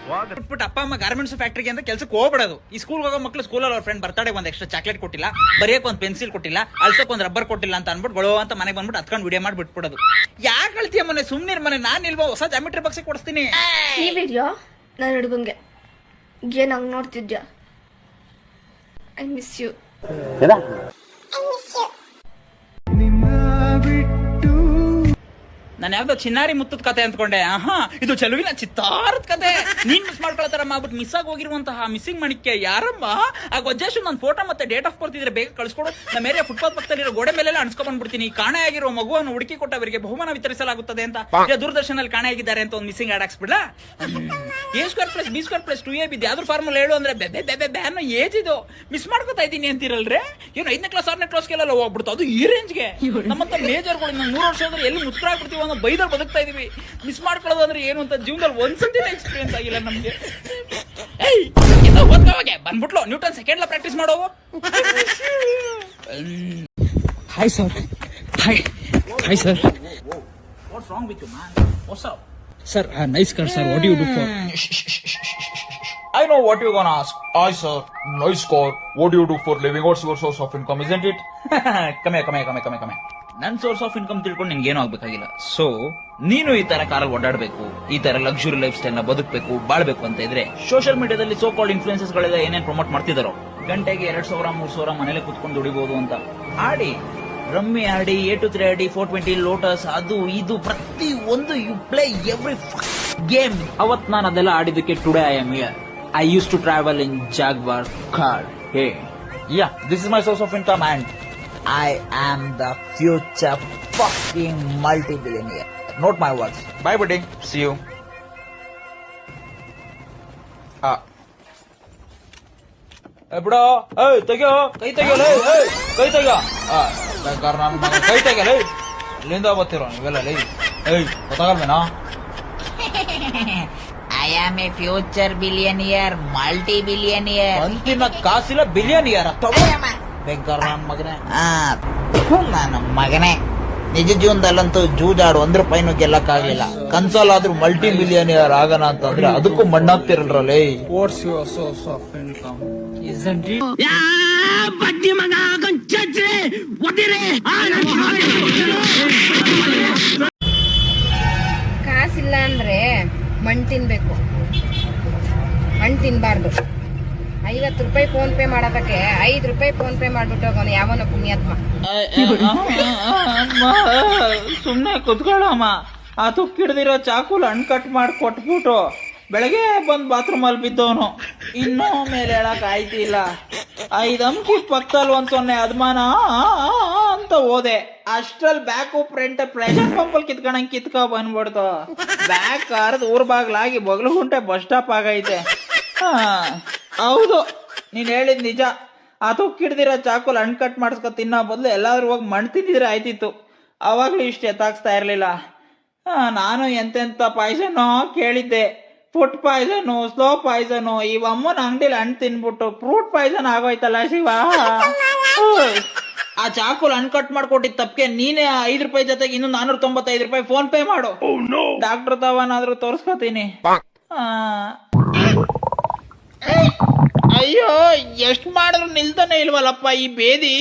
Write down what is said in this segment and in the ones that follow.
ಬಿಟ್ಬಿಟ್ಟು ಅಪ್ಪ ಅಮ್ಮ ಗಾರ್ಮೆಂಟ್ಸ್ ಫ್ಯಾಕ್ಟ್ರಿಗೆ ಅಂತ ಕೆಲಸಕ್ಕೆ ಹೋಗ್ಬಿಡೋದು. ಈ ಸ್ಕೂಲ್ ಹೋಗೋ ಮಕ್ಕಳು ಸ್ಕೂಲಲ್ಲಿ ಅವ್ರ ಫ್ರೆಂಡ್ ಬರ್ತಡೆ ಒಂದು ಎಕ್ಸ್ಟ್ರಾ ಚಾಕ್ಲೇಟ್ ಕೊಟ್ಟಿಲ್ಲ, ಬರೆಯಕ್ಕೆ ಒಂದು ಪೆನ್ಸಿಲ್ ಕೊಟ್ಟಿಲ್ಲ, ಅಳ್ಸೋಕೆ ಒಂದು ರಬ್ಬರ್ ಕೊಟ್ಟಿಲ್ಲ ಅಂತ ಅನ್ಬಿಟ್ಟು ಗೊಳೋ ಅಂತ ಮನೆಗೆ ಬಂದ್ಬಿಟ್ಟು ಹತ್ಕೊಂಡು ವಿಡಿಯೋ ಮಾಡಿ ಬಿಟ್ಬಿಡೋದು. ಯಾಕೆ ಹೇಳ್ತೀಯ ಮನೆ ಸುಮ್ಮನೆ ಮನೆ, ನಾನು ಇಲ್ವಾ ಹೊಸ ಜಾಮಿಟ್ರಿ ಬಾಕ್ಸ್ ಕೊಡಿಸ್ತೀನಿ. ನೀವಿದ್ಯಾ ನನ್ನ ಹುಡುಗಂಗೆ ಏನ್ ಹಂಗ್ ನೋಡ್ತಿದ್ಯಾ? I miss you. ನಾನು ಯಾವ್ದೋ ಚಿನ್ನಾರಿ ಮುತ್ತದ ಕತೆ ಅಂದ್ಕೊಂಡೆ. ಇದು ಚೆಲುವಿನ ಚಿತ್ತಾರದ ಕತೆ. ನೀನ್ ಮಿಸ್ ಮಾಡ್ಕೊಳತಾರಮ್ಮ ಆಗ್ಬಿಟ್ಟು ಮಿಸ್ ಆಗಿ ಹೋಗಿರುವಂತಹ ಮಿಸ್ಸಿಂಗ್ ಮಣಿಕ್ಕೆ ಯಾರಮ್ಮ ಆ ಗೊಜ್ಜೇಶು ನನ್ನ ಫೋಟೋ ಮತ್ತೆ ಡೇಟ್ ಆಫ್ ಬರ್ತ್ ಇದ್ರೆ ಬೇಗ ಕಳ್ಸ್ಕೊಡು. ನಮ್ಮ ಏರಿಯಾ ಫುಟ್ಪಾತ್ ಪಕ್ಕದಲ್ಲಿರೋ ಗೋಡೆ ಮೇಲೆಲ್ಲ ಅನ್ಸ್ಕೊಂಡ್ ಬಂದ್ಬಿಡ್ತೀನಿ. ಕಾಣೆ ಆಗಿರೋ ಮಗುವನ್ನು ಹುಡುಕಿ ಕೊಟ್ಟವರಿಗೆ ಬಹುಮಾನ ವಿತರಿಸಲಾಗುತ್ತದೆ ಅಂತ ದೂರದರ್ಶನಲ್ಲಿ ಕಾಣೆ ಆಗಿದ್ದಾರೆ ಅಂತ ಒಂದು missing add ಹಾಕ್ಸ್ಬಿಡ್ಲಾ. A² + B² + 2AB ಯಾವ್ದು ಫಾರ್ಮುಲಾ ಹೇಳು ಅಂದ್ರೆ ಬೆ ಅನ್ನೋ ಏಜ್ ಇದು. ಮಿಸ್ ಮಾಡ್ಕೊತಾ ಇದ್ದೀನಿ ಅಂತಿರಲ್ರೆ. ಏನು 5ನೇ ಕ್ಲಾಸ್ 6ನೇ ಕ್ಲಾಸ್ಗೆಲ್ಲ ಹೋಗ್ಬಿಡ್ತು. ಅದು ಈ ರೇಂಜ್ಗೆ. ನಮ್ಮಂತ ಮೇಜರ್ಗಳು 3 ವರ್ಷ ಆದ್ರೆ ಎಲ್ಲಿ ಮುಚ್ಚಾಗ್ಬಿಡ್ತೀವಿ ಅನ್ನೋ ಬೈದಲ್ಲಿ ಬದುಕ್ತಾ ಇದೀವಿ. ಮಿಸ್ ಮಾಡ್ಕೊಳ್ಳೋದು ಅಂದ್ರೆ ಏನು ಅಂತ ಜೀವನದಲ್ಲಿ ಒಂದ್ಸತಿನೇ ಎಕ್ಸ್ಪೀರಿಯನ್ಸ್ ಆಗಿಲ್ಲ ನಮ್ಗೆ. ಓದ್ಕೋವಾಗೆ ಬಂದ್ಬಿಟ್ಲು ನ್ಯೂಟನ್ ಸೆಕೆಂಡ್ ಲಾ ಪ್ರಾಕ್ಟೀಸ್ ಮಾಡೋವು. Hi sir. Hi sir. What's wrong with you man? What's up? Sir, nice car, sir. What do you do for? I know what you're gonna ask. Hi, sir. Nice car. What do you do for living? What's your source of income, isn't it? come here. ನನ್ source of income ತಿಳ್ಕೊಂಡು ನಿನ್ಗೇನು ಆಗ್ಬೇಕಾಗಿಲ್ಲ. So ನೀನು ಈ ತರ ಕಾರಲ್ಲಿ ಓಡಾಡಬೇಕು, ಈ ತರ luxury life style ನ ಬದುಕಬೇಕು, ಬಾಳ್ಬೇಕು ಅಂತ ಇದ್ರೆ ಸೋಷಿಯಲ್ ಮೀಡಿಯಾದಲ್ಲಿ ಸೋ ಕಾಲ್ಡ್ ಇನ್ಫ್ಲೂಯೆನ್ಸಸ್ ಗಳೆಲ್ಲ ಏನೇನ್ ಪ್ರಮೋಟ್ ಮಾಡ್ತಿದಾರೋ, ಗಂಟೆಗೆ 2,000-3,000 ಮನೇಲೆ ಕುತ್ಕೊಂಡು ದುಡಿಬಹುದು ಅಂತ ಆಡಿ, ರಮ್ಮಿ ಆಡಿ, A2 3 ಆಡಿ, 420 ಲೋಟಸ್, ಅದು ಇದು ಪ್ರತಿ ಒಂದು ಯು ಪ್ಲೇ ಎವ್ರಿ ಗೇಮ್. ಅವತ್ ನಾನು ಅದೆಲ್ಲ ಆಡಿದಕ್ಕೆ today I am here. I used to travel in Jaguar car. Hey yeah, this is my source of income and I am the future fucking multi-billionaire. Note my words. Bye, buddy. See you. Bro, hey, ತೆಗಿಯೋ, ಕೈ ತೆಗಿಯೋ, ಕೈ ತೆಗಿಯೋ. ಬೇಕಾದ್ರೆ ನನ್ನ ಕೈ ತೆಗಿಯಲ್ಲ. ಇಲ್ಲಿಂದ ಬರ್ತಿರೋ ನೀವೆಲ್ಲ lie. ಗೊತ್ತಾಗಲ್ವೇನಾ? I am a future billionaire, multi-billionaire. ಅಂತಿನ ಕಾಸಿಲ್ಲ ಬಿಲಿಯನಿಯರ್. ಬೇಕಾದ್ರೆ ನನ್ನ ಮಗನೇ ನಿಜ ಜೀವನದಲ್ಲಂತೂ ಜೂಜಾಡು ₹1 ಗೆಲ್ಲಕ್ಕಾಗ್ಲಿಲ್ಲ. ಕನ್ಸೋಲಾದ್ರೂ ಮಲ್ಟಿ ಮಿಲಿಯನಿಯರ್ ಆಗೋಣ ಅಂತಂದ್ರೆ ಅದಕ್ಕೂ ಮಣ್ಣಾಗ್ತಿರಲ್ರಲ್ಲೇ. What's your source of income? Isn't it? ಕಾಸಿಲ್ಲ ಅಂದ್ರೆ ಮಣ್ ತಿನ್ಬೇಕು, ಹಣ್ಣು ತಿನ್ಬಾರ್ದು. ₹50 ಫೋನ್ ಪೇ ಮಾಡೋದಕ್ಕೆ ₹5 ಫೋನ್ ಪೇ ಮಾಡ್ಬಿಟ್ಟು ಹೋಗೋನು ಯಾವನ ಪುಣ್ಯಾತ್ಮ. ಸುಮ್ನೆ ಕುತ್ಕೊಳ್ಳಮ್ಮ. ಆ ತುಕ್ಕಿಡ್ದಿರೋ ಚಾಕುಲ್ ಹಣ್ಣು ಕಟ್ ಮಾಡಿ ಕೊಟ್ಬಿಟ್ಟು ಬೆಳಗ್ಗೆ ಬಂದ್ ಬಾತ್ರೂಮ್ ಅಲ್ಲಿ ಬಿದ್ದವನು ಇನ್ನೂ ಮೇಲೆ ಹೇಳಕ್ ಆಯ್ತಿಲ್ಲ. 5 ಅಂಕಿ ಪಕ್ಕದಲ್ಲಿ 1 ಅದ್ಮಾನ ಅಂತ ಹೋದೆ. ಅಷ್ಟ್ರಲ್ಲಿ ಬ್ಯಾಕು ಫ್ರಂಟ್ ಪ್ರೆಷರ್ ಪಂಪಲ್ಲಿ ಕಿತ್ಕ ಬಂದ್ಬಿಡ್ತು. ಬ್ಯಾಕ್ ಕಾರ್ದು ಊರ್ ಬಾಗ್ಲಾಗಿ ಬಗ್ಲುಗುಂಟೆ ಬಸ್ ಸ್ಟಾಪ್ ಆಗೈತೆ. ಹೌದು, ನೀನ್ ಹೇಳಿದ್ ನಿಜ. ಆ ತುಕ್ಕಿಡ್ದಿರೋ ಚಾಕುಲ್ ಹಣ್ಣು ಕಟ್ ಮಾಡಿಸ್ಕೊ ತಿನ್ನೋ ಬದಲು ಎಲ್ಲಾದ್ರೂ ಹೋಗಿ ಮಣ್ಣು ತಿಂದಿದ್ರೆ ಆಯ್ತಿತ್ತು. ಅವಾಗ್ಲೂ ಇಷ್ಟು ಎತ್ತಾಕ್ಸ್ತಾ ಇರ್ಲಿಲ್ಲ. ನಾನು ಎಂತೆಂತ ಪಾಯ್ಸನ್ನು ಕೇಳಿದ್ದೆ. Food poison, slow poison. ಈ ಅಮ್ಮನ ಅಂಗಡಿಲಿ ಹಣ್ಣು ತಿನ್ಬಿಟ್ಟು ಫ್ರೂಟ್ ಪಾಯ್ಸನ್ ಆಗೋಯ್ತಲ್ಲ ಶಿವ. ಆ ಚಾಕುಲ್ ಹಣ್ಣು ಕಟ್ ಮಾಡ್ಕೊಟ್ಟಿದ್ ತಪ್ಪಿಗೆ ನೀನೇ ₹5 ಜೊತೆಗೆ ಇನ್ನೂ ₹495 ಫೋನ್ ಪೇ ಮಾಡು. ಡಾಕ್ಟರ್ ತವನಾದ್ರೂ ತೋರ್ಸ್ಕೊತೀನಿ. ಅಯ್ಯೋ, ಎಷ್ಟು ಮಾಡಿದ್ರು ನಿಲ್ತಾನೆ ಇಲ್ವಲ್ಲಪ್ಪ ಈ ಬೇದಿ.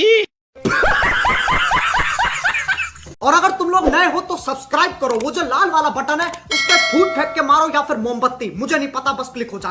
और अगर तुम लोग नए हो तो सब्सक्राइब करो. वो जो लाल वाला बटन है उस पर फूट फेंक के मारो या फिर मोमबत्ती, मुझे नहीं पता, बस क्लिक हो जाए.